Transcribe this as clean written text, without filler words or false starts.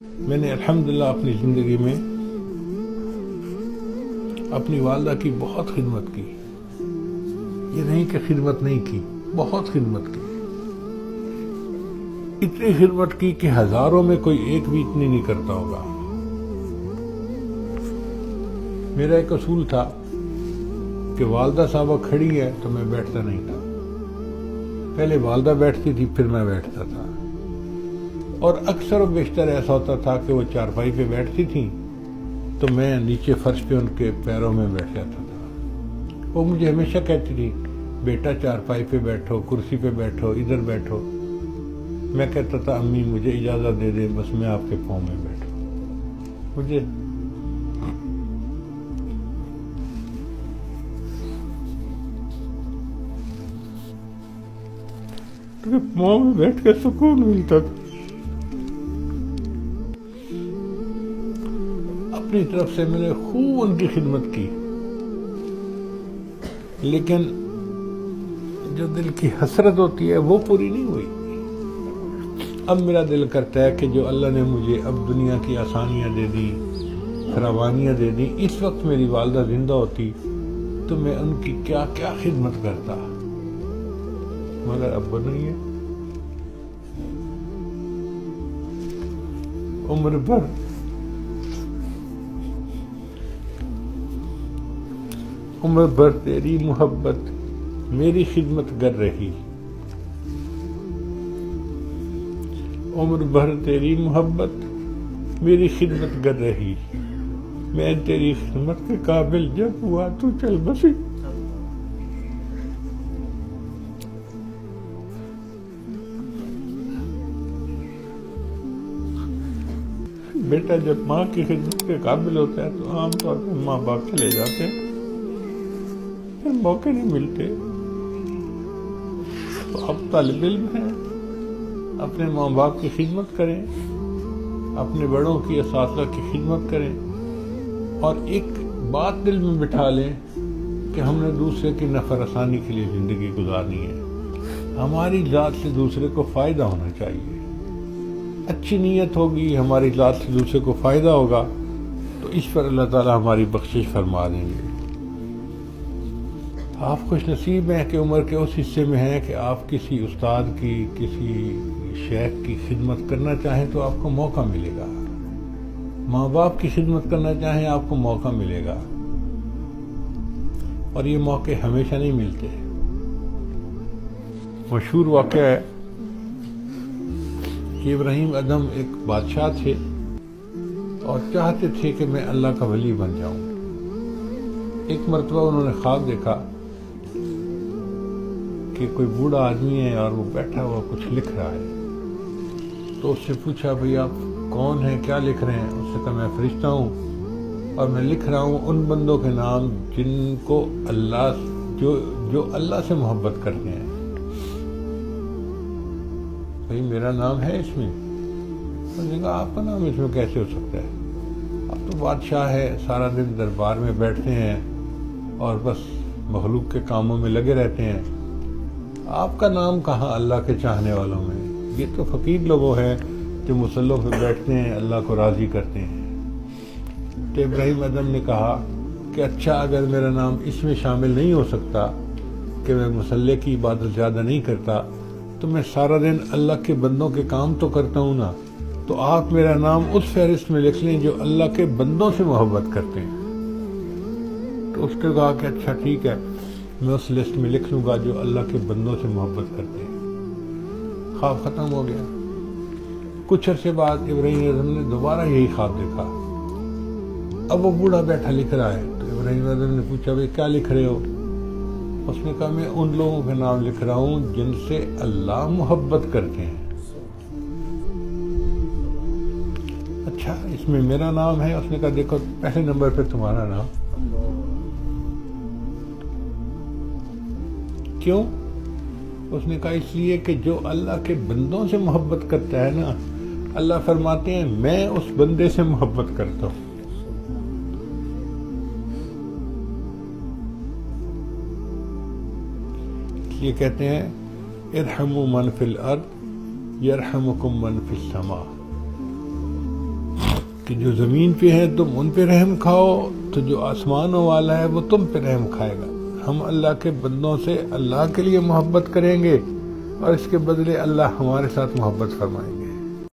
میں نے الحمدللہ اپنی زندگی میں اپنی والدہ کی بہت خدمت کی. یہ نہیں کہ خدمت نہیں کی، بہت خدمت کی. اتنی خدمت کی کہ ہزاروں میں کوئی ایک بھی اتنی نہیں کرتا ہوگا. میرا ایک اصول تھا کہ والدہ صاحبہ کھڑی ہے تو میں بیٹھتا نہیں تھا. پہلے والدہ بیٹھتی تھی، پھر میں بیٹھتا تھا. اور اکثر و بیشتر ایسا ہوتا تھا کہ وہ چارپائی پہ بیٹھتی تھیں تو میں نیچے فرش پہ ان کے پیروں میں بیٹھ جاتا تھا. وہ مجھے ہمیشہ کہتی تھی بیٹا چارپائی پہ بیٹھو، کرسی پہ بیٹھو، ادھر بیٹھو. میں کہتا تھا امی مجھے اجازت دے دے، بس میں آپ کے پاؤں میں بیٹھوں. مجھے پاؤں میں بیٹھ کے سکون ملتا تھا. اپنی طرف سے میں نے خوب ان کی خدمت کی، لیکن جو دل کی حسرت ہوتی ہے وہ پوری نہیں ہوئی. اب میرا دل کرتا ہے کہ جو اللہ نے مجھے اب دنیا کی آسانیاں دے دی، فراوانیاں دے دی، اس وقت میری والدہ زندہ ہوتی تو میں ان کی کیا کیا خدمت کرتا. مگر اب نہیں ہے. عمر بھر تیری محبت میری خدمت کر رہی. عمر بھر تیری محبت میری خدمت کر رہی. میں تیری خدمت کے قابل جب ہوا تو چل بسی. بیٹا جب ماں کی خدمت کے قابل ہوتا ہے تو عام طور پر ماں باپ چلے جاتے ہیں، پھر موقع نہیں ملتے. تو اب طالب علم ہیں، اپنے ماں باپ کی خدمت کریں، اپنے بڑوں کی اساتذہ کی خدمت کریں، اور ایک بات دل میں بٹھا لیں کہ ہم نے دوسرے کی نفع رسانی کے لیے زندگی گزارنی ہے. ہماری ذات سے دوسرے کو فائدہ ہونا چاہیے. اچھی نیت ہوگی، ہماری ذات سے دوسرے کو فائدہ ہوگا تو اس پر اللہ تعالی ہماری بخشش فرما دیں گے. آپ خوش نصیب ہیں کہ عمر کے اس حصے میں ہیں کہ آپ کسی استاد کی، کسی شیخ کی خدمت کرنا چاہیں تو آپ کو موقع ملے گا. ماں باپ کی خدمت کرنا چاہیں آپ کو موقع ملے گا. اور یہ موقع ہمیشہ نہیں ملتے. مشہور واقعہ ہے کہ ابراہیم ادھم ایک بادشاہ تھے اور چاہتے تھے کہ میں اللہ کا ولی بن جاؤں. ایک مرتبہ انہوں نے خواب دیکھا کہ کوئی بوڑھا آدمی ہے اور وہ بیٹھا ہوا کچھ لکھ رہا ہے. تو اس سے پوچھا بھئی آپ کون ہیں، کیا لکھ رہے ہیں؟ اس نے کہا میں فرشتہ ہوں اور میں لکھ رہا ہوں ان بندوں کے نام جن کو اللہ جو اللہ سے محبت کرتے ہیں. بھئی میرا نام ہے اس میں. انہوں نے کہا آپ کا نام اس میں کیسے ہو سکتا ہے؟ اب تو بادشاہ ہے، سارا دن دربار میں بیٹھتے ہیں اور بس مخلوق کے کاموں میں لگے رہتے ہیں. آپ کا نام کہاں اللہ کے چاہنے والوں میں؟ یہ تو فقیر لوگ ہیں جو مصلوں پہ بیٹھتے ہیں، اللہ کو راضی کرتے ہیں. تو ابراہیم ادھم نے کہا کہ اچھا اگر میرا نام اس میں شامل نہیں ہو سکتا کہ میں مصلے کی عبادت زیادہ نہیں کرتا تو میں سارا دن اللہ کے بندوں کے کام تو کرتا ہوں نا، تو آپ میرا نام اس فہرست میں لکھ لیں جو اللہ کے بندوں سے محبت کرتے ہیں. تو اس نے کہا کہ اچھا ٹھیک ہے، میں اس لسٹ میں لکھ لوں گا جو اللہ کے بندوں سے محبت کرتے ہیں. خواب ختم ہو گیا. کچھ عرصے بعد ابراہیم اعظم نے دوبارہ یہی خواب دیکھا. اب وہ بوڑھا بیٹھا لکھ رہا ہے. تو ابراہیم اعظم نے پوچھا بھائی کیا لکھ رہے ہو؟ اس نے کہا میں ان لوگوں کے نام لکھ رہا ہوں جن سے اللہ محبت کرتے ہیں. اچھا اس میں میرا نام ہے؟ اس نے کہا دیکھو پہلے نمبر پہ تمہارا نام. کیوں؟ اس نے کہا اس لیے کہ جو اللہ کے بندوں سے محبت کرتا ہے نا، اللہ فرماتے ہیں میں اس بندے سے محبت کرتا ہوں. یہ کہتے ہیں ارحموا من فی الارض یرحمکم من فی السماء. کہ جو زمین پہ ہیں تم ان پہ رحم کھاؤ تو جو آسمانوں والا ہے وہ تم پہ رحم کھائے گا. ہم اللہ کے بندوں سے اللہ کے لیے محبت کریں گے اور اس کے بدلے اللہ ہمارے ساتھ محبت فرمائیں گے.